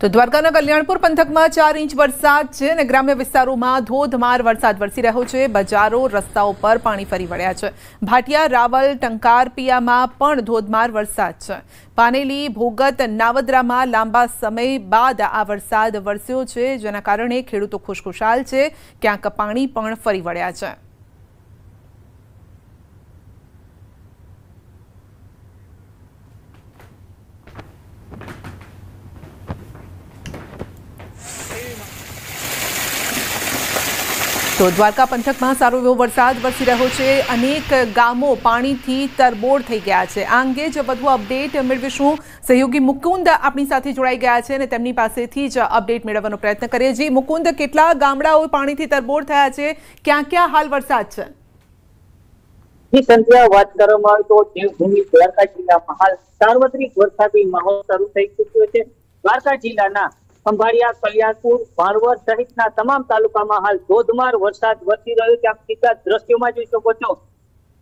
તો દ્વારકાના કલ્યાણપુર પંથકમાં 4 ઇંચ વરસાદ છે અને ગ્રામ્ય વિસ્તારોમાં ધોધમાર વરસાદ વરસી રહ્યો છે। બજારો રસ્તાઓ પર પાણી ફરી વળ્યા છે। ભાટિયા, રાવલ, ટંકાર, પિયામાં પણ ધોધમાર વરસાદ છે। પાનેલી, ભોગત, નાવદરામાં લાંબા સમય બાદ આ વરસાદ વરસ્યો છે, જેના કારણે ખેડૂતો ખુશખુશાલ છે। ક્યાંક પાણી પણ ફરી વળ્યા છે। तो द्वारका पंथक में सारो एवो वरसाद वरसी रह्यो छे। अनेक गामों पाणीथी तरबोळ थई गया छे। आ अंगे ज वधु अपडेट मेळवीशुं। सहयोगी मुकुंद आपणी साथे जोड़ाई गया छे अने तेमनी पासेथी ज अपडेट मेळवવાનો प्रयत्न करीए। जी मुकुंद, केटला गामडाओ पाणीथी तरबोळ थया छे? क्या हाल वरसाद छे? जी संध्या बात करवामां आवे तो देवभूमि द्वारका जिल्लामां हाल सार्वत्रिक वरसादी माहोल शरू थई चूक्यो छे। द्वारका जिल्लाना खंभाळिया, कल्याणपुर, भाणवड सहितना તમામ તાલુકામાં હાલ ધોધમાર વરસાદ વરસી રહ્યો છે। આપ સીધા દ્રશ્યોમાં જોઈ શકો છો।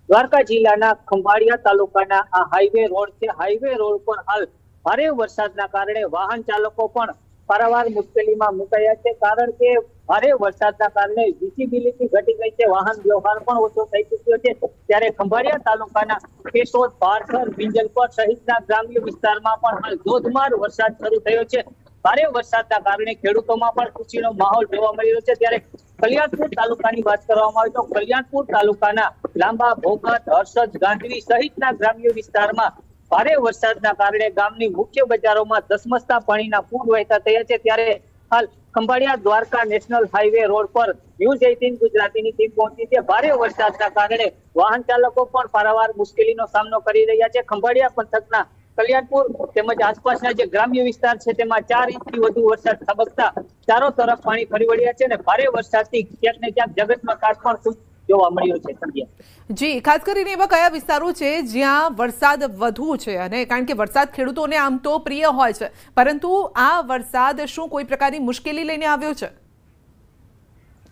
દ્વારકા જિલ્લાના ખંભાળિયા તાલુકાના આ હાઈવે રોડ છે। હાઈવે રોડ પર હાલ ભારે વરસાદના કારણે વાહન ચાલકો પણ પારાવાર મુશ્કેલીમાં મુકાયા છે, કારણ કે ભારે વરસાદના કારણે વિઝિબિલિટી ઘટી ગઈ છે, વાહન વ્યવહાર પણ ઓછો થઈ ચૂક્યો છે। ત્યારે ખંભાળિયા તાલુકાના કેશોદ, ભારસર, વિંજલપર સહિતના ગ્રામ્ય વિસ્તારમાં પણ હાલ ધોધમાર વરસાદ શરૂ થયો છે। ભારે વરસાદના કારણે ખેડૂતોમાં પણ ખુશીનો માહોલ જોવા મળી રહ્યો છે। ત્યારે કલ્યાણપુર તાલુકાની વાત કરવામાં આવે તો કલ્યાણપુર તાલુકાના લાંબા, ભોગત, હર્ષદ, ગાંધવી સહિતના ગ્રામ્ય વિસ્તારમાં ભારે વરસાદના કારણે ગામની મુખ્ય બજારોમાં ધસમસતા પાણીના પૂર વહેતા થયા છે। ત્યારે હાલ Khambhalia Dwarka national highway road પર ન્યૂઝ 18 ગુજરાતીની ટીમ પહોંચી છે। ભારે વરસાદના કારણે વાહન ચાલકો પણ પારાવાર મુશ્કેલીનો સામનો કરી રહ્યા છે। ખંભાળિયા પંથકના કલ્યાણપુર તેમજ આસપાસના જે ગ્રામ્ય વિસ્તાર છે તેમાં 4 ઇંચથી વધુ વરસાદ ખાબકતા ચારો તરફ પાણી ફરી વળ્યા છે અને ભારે વરસાદથી ક્યાંક ને ક્યાંક જગતમાં કાચ પણ જોવા મળ્યો છે। જી, ખાસ કરીને એવા કયા વિસ્તારો છે જ્યાં વરસાદ વધુ છે? અને કારણ કે વરસાદ ખેડૂતોને આમ તો પ્રિય હોય છે, પરંતુ આ વરસાદ શું કોઈ પ્રકારની મુશ્કેલી લઈને આવ્યો છે?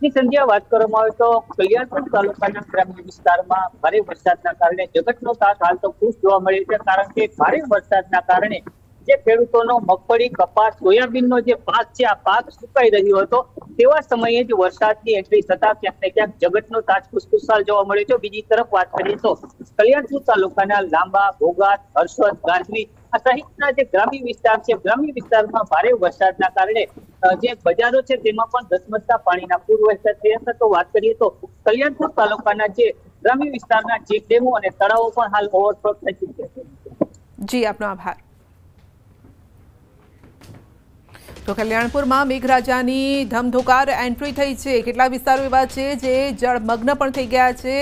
સંધ્યા વાત કરવામાં આવે તો કલ્યાણપુર તાલુકાના ગ્રામ્ય વિસ્તારમાં ભારે વરસાદના કારણે જગતનો તાત હાલ તો ખુશ જોવા મળ્યો છે, કારણ કે ભારે વરસાદના કારણે જે ખેડૂતોનો મગફળી, કપાસ, સોયાબીનનો જે પાક છે આ પાક સુકાઈ રહ્યો હતો, તેવા સમયે જ વરસાદની એન્ટ્રી થતા ક્યાંક ને ક્યાંક જગતનો તાત ખુશખુશાલ જોવા મળ્યો છે। બીજી તરફ વાત કરીએ તો કલ્યાણપુર તાલુકાના લાંબા, ભોગાત, હર્ષદ, ગાંધવી સહિતના જે ગ્રામ્ય વિસ્તાર છે, ગ્રામ્ય વિસ્તારમાં ભારે વરસાદના કારણે જે બજારો છે તેમાં પણ ધસમસતા પાણીના પૂર વહેતા થયા હતા। તો વાત કરીએ તો કલ્યાણપુર તાલુકાના જે ગ્રામ્ય વિસ્તારના ચેક ડેમો અને તળાવો પણ હાલ ઓવરફ્લો થઈ ચૂક્યા છે। જી, આપનો આભાર। તો કલ્યાણપુરમાં મેઘરાજાની ધમધોકાર એન્ટ્રી થઈ છે। કેટલા વિસ્તારો એવા છે જે જળમગ્ન પણ થઈ ગયા છે।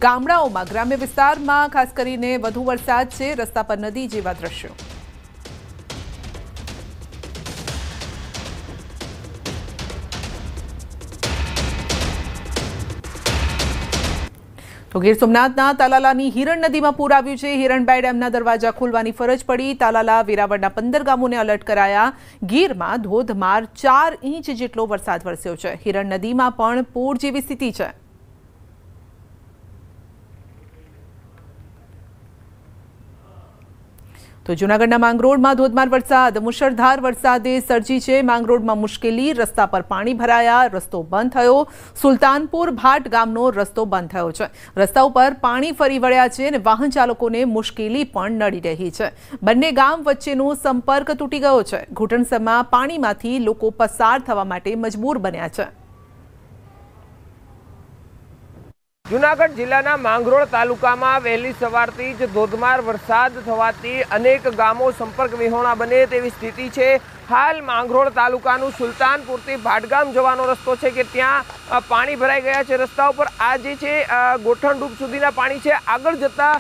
ગામડાઓમાં, ગ્રામ્ય વિસ્તારમાં ખાસ કરીને વધુ વરસાદ છે। રસ્તા પર નદી જેવા દ્રશ્યો। તો ગીર સોમનાથના તાલાલાની હિરણ નદીમાં પૂર આવ્યું છે। હિરણબાઈ ડેમના દરવાજા ખોલવાની ફરજ પડી। તાલાલા, વેરાવળના 15 ગામોને એલર્ટ કરાયા। ગીરમાં ધોધમાર 4 ઇંચ જેટલો વરસાદ વરસ્યો છે। હિરણ નદીમાં પણ પૂર જેવી સ્થિતિ છે। તો જૂનાગઢના માંગરોળમાં ધોધમાર વરસાદ, મુશળધાર વરસાદે સર્જી છે। માંગરોળમાં મુશ્કેલી, રસ્તા પર પાણી ભરાયા, રસ્તો બંધ થયો। સુલતાનપુર ભાટ ગામનો રસ્તો બંધ થયો છે। રસ્તા ઉપર પાણી ફરી વળ્યા છે અને વાહન ચાલકોને મુશ્કેલી પણ નડી રહી છે। બંને ગામ વચ્ચેનો સંપર્ક તૂટી ગયો છે। ઘૂંટણસમાં પાણીમાંથી લોકો પસાર થવા માટે મજબૂર બન્યા છે। જૂનાગઢ જિલ્લાના માંગરોળ તાલુકામાં વહેલી સવારથી જ ધોધમાર વરસાદ થવાથી અનેક ગામો સંપર્ક વિહોણા બને તેવી સ્થિતિ છે। હાલ માંગરોળ તાલુકાનું સુલતાનપુરથી ભાટગામ જવાનો રસ્તો છે કે ત્યાં પાણી ભરાઈ ગયા છે। રસ્તા ઉપર આ જે છે ગોઠણ ડૂબ સુધીના પાણી છે। આગળ જતા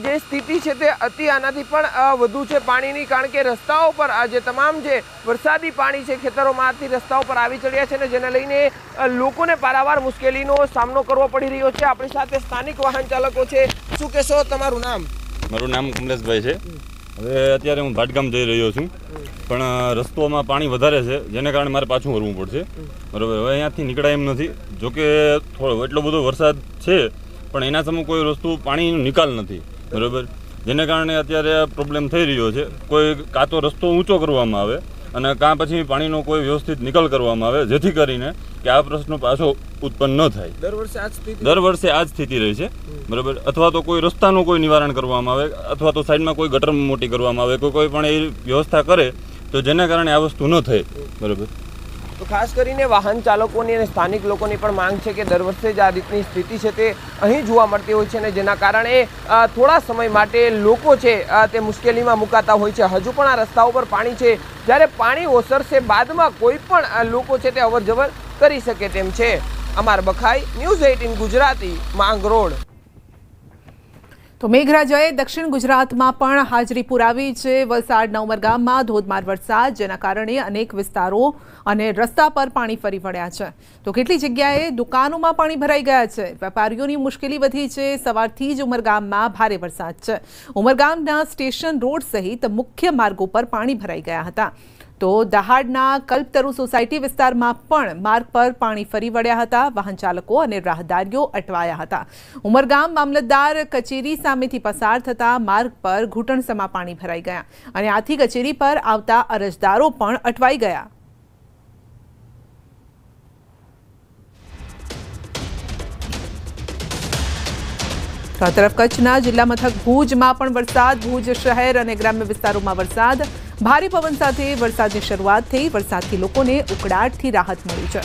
જે સ્થિતિ છે તે અતિ આનાથી પણ વધુ છે પાણીની, કારણ કે રસ્તાઓ પર આ જે તમામ જે વરસાદી પાણી છે ખેતરોમાંથી રસ્તાઓ પર આવી ચડ્યા છે ને જેને લઈને લોકોને પારાવાર મુશ્કેલીનો સામનો કરવો પડી રહ્યો છે। આપણી સાથે સ્થાનિક વાહન ચાલકો છે। શું કહેશો, તમારું નામ? મારું નામ કમલેશભાઈ છે। હવે અત્યારે હું ભાટગામ જઈ રહ્યો છું, પણ રસ્તામાં પાણી વધારે છે, જેને કારણે મારે પાછું વળવું પડશે, બરાબર। હવે અહીંયાથી નીકળાય એમ નથી, જોકે એટલો બધો વરસાદ છે પણ એના સામે કોઈ વસ્તુ પાણીનો નિકાલ નથી, બરાબર, જેને કારણે અત્યારે પ્રોબ્લેમ થઈ રહ્યો છે। કોઈ કાં તો રસ્તો ઊંચો કરવામાં આવે અને કાં પછી પાણીનો કોઈ વ્યવસ્થિત નિકાલ કરવામાં આવે, જેથી કરીને કે આ પ્રશ્ન પાછો ઉત્પન્ન ન થાય. દર વર્ષે આ જ સ્થિતિ રહી છે, બરાબર. અથવા તો કોઈ રસ્તાનું કોઈ નિવારણ કરવામાં આવે, અથવા તો સાઈડમાં કોઈ ગટર મોટી કરવામાં આવે, કોઈ પણ એ વ્યવસ્થા કરે તો જેના કારણે આ વસ્તુ ન થાય, બરાબર. તો ખાસ કરીને વાહન ચાલકોની અને સ્થાનિક લોકોની પણ માંગ છે કે દર વર્ષે જ આ રીતની સ્થિતિ છે તે અહીં જોવા મળતી હોય છે અને જેના કારણે થોડા સમય માટે લોકો છે તે મુશ્કેલીમાં મુકાતા હોય છે. હજુ પણ આ રસ્તાઓ પર પાણી છે, જ્યારે પાણી ઓસરશે બાદમાં કોઈ પણ લોકો છે તે અવરજવર કરી શકે તેમ છે. અમાર બખાઈ, ન્યૂઝ 18 ગુજરાતી, માંગરોળ. તો મેઘરાજાએ દક્ષિણ ગુજરાતમાં પણ હાજરી પુરાવી છે. વલસાડના ઉમરગામમાં ધોધમાર વરસાદ, જેના કારણે અનેક વિસ્તારો અને રસ્તા પર પાણી ફરી વળ્યા છે. તો કેટલી જગ્યાએ દુકાનોમાં પાણી ભરાઈ ગયા છે. વેપારીઓની મુશ્કેલી વધી છે. સવારથી જ ઉમરગામમાં ભારે વરસાદ છે. ઉમરગામના સ્ટેશન રોડ સહિત મુખ્ય માર્ગો પર પાણી ભરાઈ ગયા હતા. તો દહાડના કલ્પતરુ સોસાયટી વિસ્તારમાં પણ માર્ગ પર પાણી ફરી વળ્યા હતા. વાહન ચાલકો અને રાહદારીઓ અટવાયા હતા. ઉમરગામ મામલતદાર કચેરી સામેથી પસાર થતા માર્ગ પર ઘૂંટણસમાં પાણી ભરાઈ ગયા અને આથી કચેરી પર આવતા અરજદારો પણ અટવાઈ ગયા. તો આ તરફ કચ્છના જિલ્લા મથક ભુજમાં પણ વરસાદ. ભુજ શહેર અને ગ્રામ્ય વિસ્તારોમાં વરસાદ. ભારે પવન સાથે વરસાદની શરૂઆત થઈ. વરસાદથી લોકોને ઉકળાટથી રાહત મળી છે.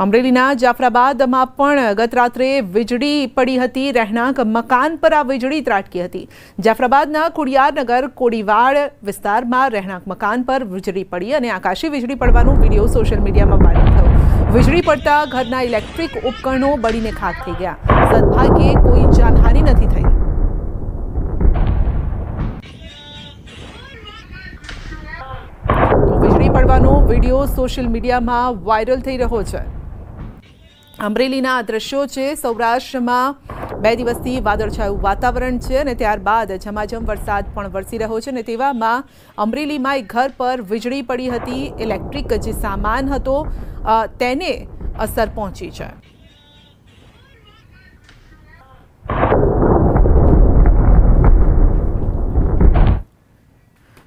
અમરેલીના જાફરાબાદમાં પણ ગત રાત્રે વીજળી પડી હતી. રહેણાંક મકાન પર આ વીજળી ત્રાટકી હતી. જાફરાબાદના ખોડિયારનગર કોડીવાડ વિસ્તારમાં રહેણાંક મકાન પર વીજળી પડી અને આકાશી વીજળી પડવાનો વિડીયો સોશિયલ મીડિયામાં વાયરલ થયો. વીજળી પડતા ઘરના ઇલેક્ટ્રિક ઉપકરણો બળીને ખાક થઈ ગયા. સદભાગ્યે કોઈ જાનહાનિ નથી થઈ. તો વીજળી પડવાનો વિડીયો સોશિયલ મીડિયામાં વાયરલ થઈ રહ્યો છે. અમરેલીના આ દ્રશ્યો છે. સૌરાષ્ટ્રમાં 2 દિવસથી વાદળછાયું વાતાવરણ છે અને ત્યારબાદ ઝમાઝમ વરસાદ પણ વરસી રહ્યો છે. અને તેવામાં અમરેલીમાં એક ઘર પર વીજળી પડી હતી. ઇલેક્ટ્રિક જે સામાન હતો તેને અસર પહોંચી છે.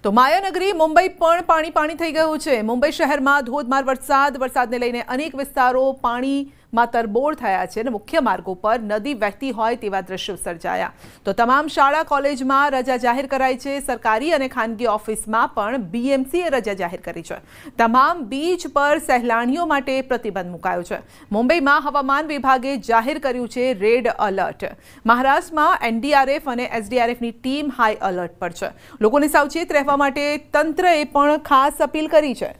તો માયાનગરી મુંબઈ પણ પાણી થઈ ગયું છે. મુંબઈ શહેરમાં ધોધમાર વરસાદને લઈને અનેક વિસ્તારો પાણીમાં તરબોળ થયા છે અને મુખ્ય માર્ગો પર નદી વહેતી હોય તેવા દ્રશ્યો સર્જાયા. તો તમામ શાળા કોલેજમાં રજા જાહેર કરાઈ છે. સરકારી અને ખાનગી ઓફિસમાં પણ BMCએ રજા જાહેર કરી છે. તમામ બીચ પર સહેલાણીઓ માટે પ્રતિબંધ મુકાયો છે. મુંબઈમાં હવામાન વિભાગે જાહેર કર્યું છે રેડ એલર્ટ. મહારાષ્ટ્રમાં NDRF અને SDRFની ટીમ હાઈ એલર્ટ પર છે. લોકોને સાવચેત રહેવા માટે તંત્રએ પણ ખાસ અપીલ કરી છે.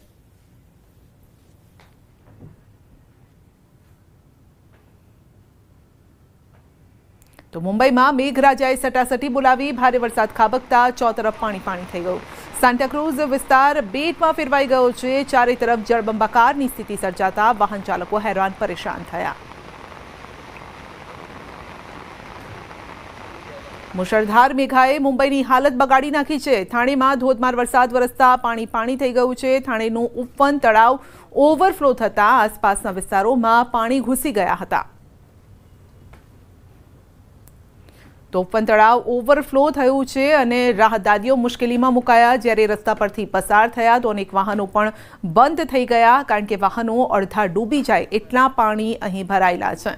તો મુંબઈમાં મેઘરાજાએ સટાસટી બોલાવી. ભારે વરસાદ ખાબકતા ચોતરફ પાણી થઈ ગયું. સાન્ટાક્રુઝ વિસ્તાર બેટમાં ફેરવાઈ ગયો છે. ચારે તરફ જળબંબાકારની સ્થિતિ સર્જાતા વાહન ચાલકો હેરાન પરેશાન થયા. મુશળધાર મેઘાએ મુંબઈની હાલત બગાડી નાખી છે. થાણેમાં ધોધમાર વરસાદ વરસતા પાણી થઈ ગયું છે. થાણેનું ઉપવન તળાવ ઓવરફ્લો થતા આસપાસના વિસ્તારોમાં પાણી ઘૂસી ગયા હતા. તો ઉપવન તળાવ ઓવરફ્લો થયું છે અને રાહદારીઓ મુશ્કેલીમાં મુકાયા. જ્યારે રસ્તા પરથી પસાર થયા તો અનેક વાહનો પણ બંધ થઈ ગયા, કારણ કે વાહનો અડધા ડૂબી જાય એટલા પાણી અહીં ભરાયેલા છે.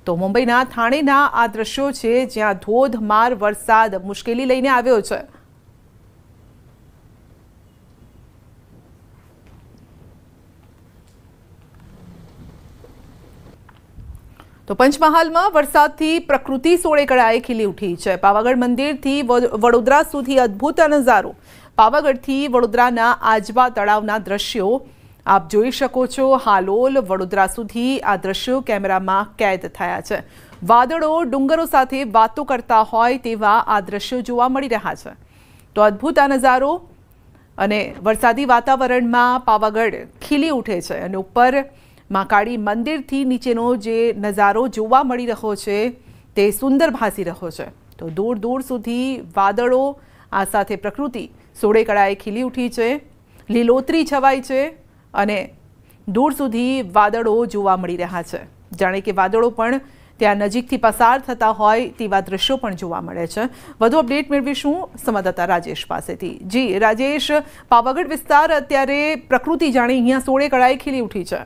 તો મુંબઈના થાણેના આ દ્રશ્યો છે, જ્યાં ધોધમાર વરસાદ મુશ્કેલી લઈને આવ્યો છે. તો પંચમહાલમાં વરસાદથી પ્રકૃતિ સોળે કળાએ ખીલી ઉઠી છે. પાવાગઢ મંદિરથી વડોદરા સુધી અદ્ભુત નજારો. પાવાગઢથી વડોદરાના આજવા તળાવના દ્રશ્યો આપ જોઈ શકો છો. હાલોલ વડોદરા સુધી આ દ્રશ્યો કેમેરામાં કેદ થયા છે. વાદળો ડુંગરો સાથે વાતો કરતા હોય તેવા આ દ્રશ્યો જોવા મળી રહ્યા છે. તો અદ્ભુત આ નજારો અને વરસાદી વાતાવરણમાં પાવાગઢ ખીલી ઉઠે છે અને ઉપર મહાકાળી મંદિરથી નીચેનો જે નજારો જોવા મળી રહ્યો છે તે સુંદર ભાસી રહ્યો છે. તો દૂર દૂર સુધી વાદળો આ સાથે પ્રકૃતિ સોળે કળાએ ખીલી ઉઠી છે. લીલોતરી છવાઈ છે અને દૂર સુધી વાદળો જોવા મળી રહ્યા છે. જાણે કે વાદળો પણ ત્યાં નજીકથી પસાર થતા હોય તેવા દ્રશ્યો પણ જોવા મળે છે. વધુ અપડેટ મેળવીશું સંવાદદાતા રાજેશ પાસેથી. જી રાજેશ, પાવાગઢ વિસ્તાર અત્યારે પ્રકૃતિ જાણે અહીંયા સોળે કળાએ ખીલી ઉઠી છે.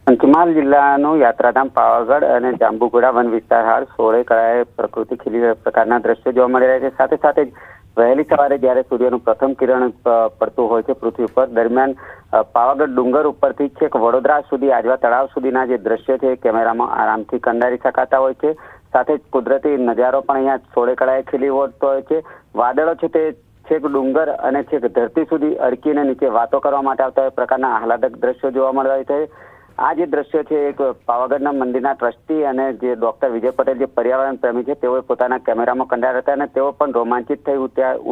પંચમહાલ જિલ્લાનું યાત્રાધામ પાવાગઢ અને જાંબુઘોડા વન વિસ્તાર હાલ સોળે કળાએ પ્રકૃતિ ખીલી પ્રકારના દ્રશ્યો જોવા મળી રહ્યા છે. સાથે સાથે જ વહેલી સવારે જ્યારે સૂર્યનું પ્રથમ કિરણ પડતું હોય છે પૃથ્વી પર, દરમિયાન પાવાગઢ ડુંગર ઉપરથી છેક વડોદરા સુધી આજવા તળાવ સુધીના જે દ્રશ્યો છે કેમેરામાં આરામથી કંડારી શકાતા હોય છે. સાથે જ કુદરતી નજારો પણ અહીંયા સોળે કળાએ ખીલી ઉઠતો હોય છે. વાદળો છે તે છેક ડુંગર અને છેક ધરતી સુધી અડકીને નીચે વાતો કરવા માટે આવતા હોય પ્રકારના આહલાદક દ્રશ્યો જોવા મળતા હોય છે. આ જે દ્રશ્ય છે એક પાવાગઢના મંદિરના ટ્રસ્ટી અને જે ડોક્ટર વિજય પટેલ જે પર્યાવરણ પ્રેમી છે તેઓએ પોતાના કેમેરામાં કંડાર્યા હતા અને તેઓ પણ રોમાંચિત થઈ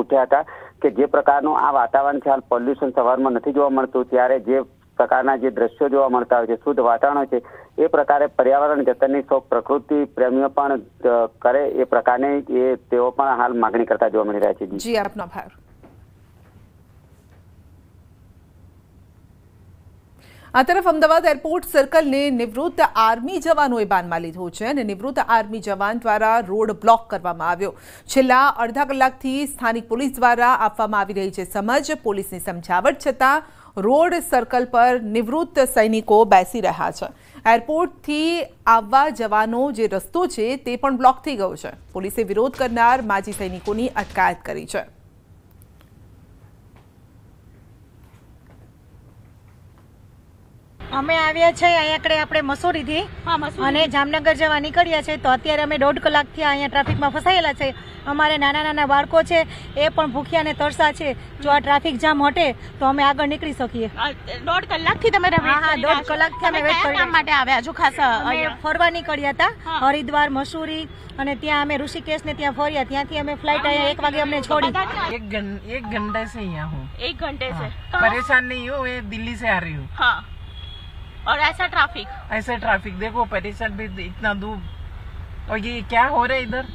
ઉઠ્યા હતા કે જે પ્રકારનું આ વાતાવરણ છે, હાલ પોલ્યુશન સવારમાં નથી જોવા મળતું, ત્યારે જે પ્રકારના જે દ્રશ્યો જોવા મળતા હોય છે, શુદ્ધ વાતાવરણ છે, એ પ્રકારે પર્યાવરણ જતનની સૌ પ્રકૃતિ પ્રેમીઓ પણ કરે એ પ્રકારની તેઓ પણ હાલ માગણી કરતા જોવા મળી રહ્યા છે. જી આપનો આભાર. આ તરફ અમદાવાદ એરપોર્ટ સર્કલને નિવૃત્ત આર્મી જવાનોએ બાનમાં લીધો છે અને નિવૃત્ત આર્મી જવાન દ્વારા રોડ બ્લોક કરવામાં આવ્યો. છેલ્લા અડધા કલાકથી સ્થાનિક પોલીસ દ્વારા આપવામાં આવી રહી છે સમજ. પોલીસની સમજાવટ છતાં રોડ સર્કલ પર નિવૃત્ત સૈનિકો બેસી રહ્યા છે. એરપોર્ટથી આવવા જવાનો જે રસ્તો છે તે પણ બ્લોક થઈ ગયો છે. પોલીસે વિરોધ કરનાર માજી સૈનિકોની અટકાયત કરી છે. અમે આવ્યા છે અહીંયા આપણે મસૂરીથી અને જામનગર જવા નીકળ્યા છે. તો અત્યારે અમે 1.5 કલાકથી અહીંયા ટ્રાફિકમાં ફસાયેલા છે. અમારે નાના નાના બાળકો છે એ પણ ભૂખ્યા ને તરસા છે. જો આ ટ્રાફિક જામ હટે તો અમે આગળ નીકળી શકીએ. 1.5 કલાકથી તમે 1.5 કલાકથી અમે વેઇટ કરી માટે આવ્યા છો. ખાસ ફરવા નીકળ્યા હતા હરિદ્વાર, મસૂરી અને ત્યાં અમે ઋષિકેશ ને ત્યાં ફર્યા. ત્યાંથી અમે ફ્લાઇટ અહીંયા 1 વાગે અમને છોડી. 1 घंटे से यहाँ हूँ. 1 घंटे से परेशान नहीं हूँ, मैं दिल्ली से आ रही हूँ. हाँ, और ऐसा ट्रैफिक देखो परेशान भी इतना दूर. और ये क्या हो रहा है इधर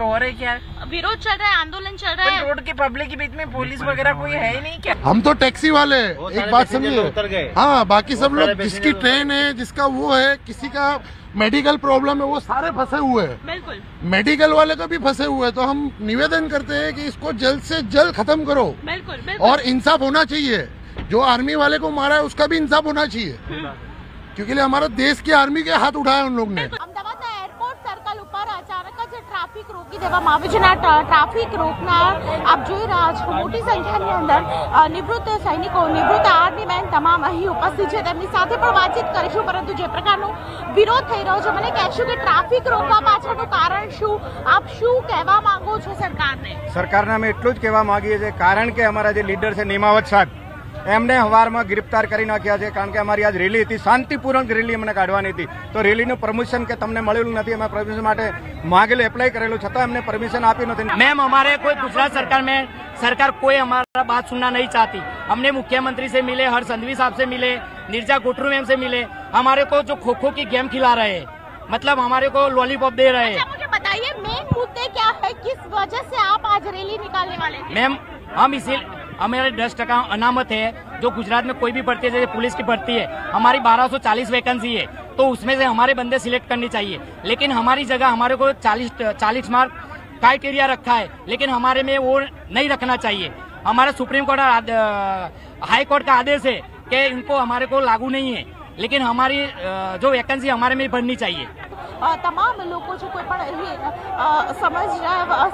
हो रहा है क्या? विरोध चल रहा है, आंदोलन चल रहा है. रोड के पब्लिक के बीच में पुलिस वगैरह कोई है ही नहीं क्या? हम तो टैक्सी वाले हैं, एक बात समझिए. हाँ, बाकी सब लोग जिसकी ट्रेन है, जिसका वो है, किसी का मेडिकल प्रॉब्लम है, वो सारे फंसे हुए हैं. बिल्कुल. मेडिकल वाले का भी फंसे हुए हैं. तो हम निवेदन करते हैं कि इसको जल्द से जल्द खत्म करो. बिल्कुल. और इंसाफ होना चाहिए. जो आर्मी वाले को मारा है उसका भी इंसाफ होना चाहिए, क्योंकि हमारा देश की आर्मी के हाथ उठाया उन लोग ने. અમદાવાદના એરપોર્ટ સર્કલ ઉપર અચાનક જ ટ્રાફિક રોકી દેવામાં આવ્યું છે. ટ્રાફિક રોકનાર આપ જોઈ રહ્યા છો મોટી સંખ્યાની અંદર નિવૃત્ત સૈનિકો, નિવૃત્ત આર્મી મેન તમામ અહીં ઉપસ્થિત છે. તેમની સાથે પણ વાતચીત કરીશું. પરંતુ જે પ્રકારનો વિરોધ થઈ રહ્યો છે, મને કહેશું કે ટ્રાફિક રોકવા પાછળનું કારણ શું? આપ શું કહેવા માંગો છો સરકારને? સરકારને અમે એટલું જ કહેવા માંગીએ છીએ, કારણ કે અમારા જે લીડર છે નિમાવત શાહ, એમને હવારમાં ગિરફ્તાર કરી નાખ્યા છે. કારણ કે અમારી આજ રેલી હતી, શાંતિપૂર્વક રેલી અમને કાઢવાની હતી. તો રેલીનું પરમિશન કે તમને મળેલું નથી. અમે પરમિશન માટે માગેલું, એપ્લાય કરેલું, છતાં અમને પરમિशन આપી નથી. मैम हमारे कोई गुजरात सरकार में सरकार कोई हमारा बात सुनना नहीं चाहती. हमने मुख्यमंत्री से मिले, हर्ष संघवी साहब से मिले, नीरजा गुटरू मैम से मिले. हमारे को जो खो खो की गेम खिला रहे हैं, मतलब हमारे को लॉलीपॉप दे रहे हैं. मुझे बताइए मेन मुद्दे क्या है, किस वजह से आप आज रैली निकालने वाले थे? मैम हम इसी हमारे 10% अनामत है जो गुजरात में कोई भी भर्ती है, जैसे पुलिस की भर्ती है, हमारी 1240 वैकेंसी है. तो उसमें से हमारे बंदे सिलेक्ट करनी चाहिए. लेकिन हमारी जगह हमारे को 40 मार्क क्राइटेरिया रखा है, लेकिन हमारे में वो नहीं रखना चाहिए. हमारा सुप्रीम कोर्ट और हाई कोर्ट का आदेश है कि इनको हमारे को लागू नहीं है, लेकिन हमारी जो वैकेंसी हमारे में भरनी चाहिए. તમામ લોકો છે કોઈ પણ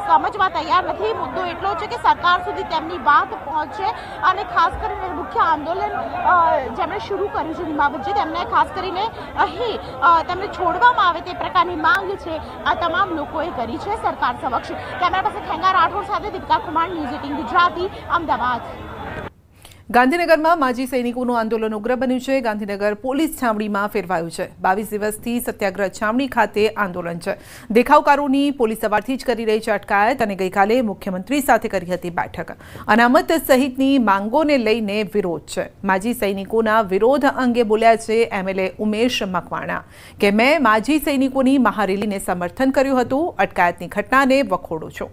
સમજવા તૈયાર નથી. મુદ્દો એટલો છે કે સરકાર સુધી તેમની વાત પહોંચે અને ખાસ કરીને મુખ્ય આંદોલન જેમણે શરૂ કર્યું છે નિમાવતજી, તેમને ખાસ કરીને અહીં તેમને છોડવામાં આવે તે પ્રકારની માંગ છે આ તમામ લોકોએ કરી છે સરકાર સમક્ષ. કેમેરા પાસે ખેંગા રાઠોડ સાથે દીપિકા કુમાર, ન્યૂઝ 18 ગુજરાતી, અમદાવાદ. ગાંધીનગરમાં માજી સૈનિકોનું આંદોલન ઉગ્ર બન્યું છે. ગાંધીનગર પોલીસ છાવણીમાં ફેરવાયું છે. 22 દિવસથી સત્યાગ્રહ છાવણી ખાતે આંદોલન છે. દેખાવકારોની પોલીસ સવારથી જ કરી રહી છે અટકાયત અને ગઈકાલે મુખ્યમંત્રી સાથે કરી હતી બેઠક. અનામત સહિતની માંગોને લઈને વિરોધ છે. માજી સૈનિકોના વિરોધ અંગે બોલ્યા છે એમએલએ ઉમેશ મકવાણા કે મેં માજી સૈનિકોની મહારેલીને સમર્થન કર્યું હતું. અટકાયતની ઘટનાને વખોડું છું.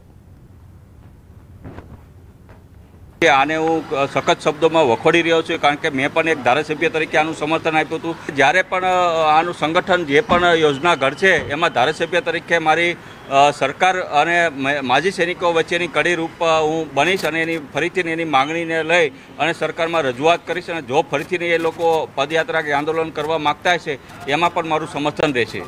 કે આને હું સખત શબ્દોમાં વખોડી રહ્યો છું, કારણ કે મેં પણ એક ધારાસભ્ય તરીકે આનું સમર્થન આપ્યું હતું. જ્યારે પણ આનું સંગઠન જે પણ યોજના ઘડશે એમાં ધારાસભ્ય તરીકે મારી સરકાર અને માજી સૈનિકો વચ્ચેની કડી રૂપ હું બનીશ અને એની ફરીથી એની માંગણીને લઈ અને સરકારમાં રજૂઆત કરીશ. અને જો ફરીથી એ લોકો પદયાત્રા કે આંદોલન કરવા માગતા હશે એમાં પણ મારું સમર્થન રહેશે.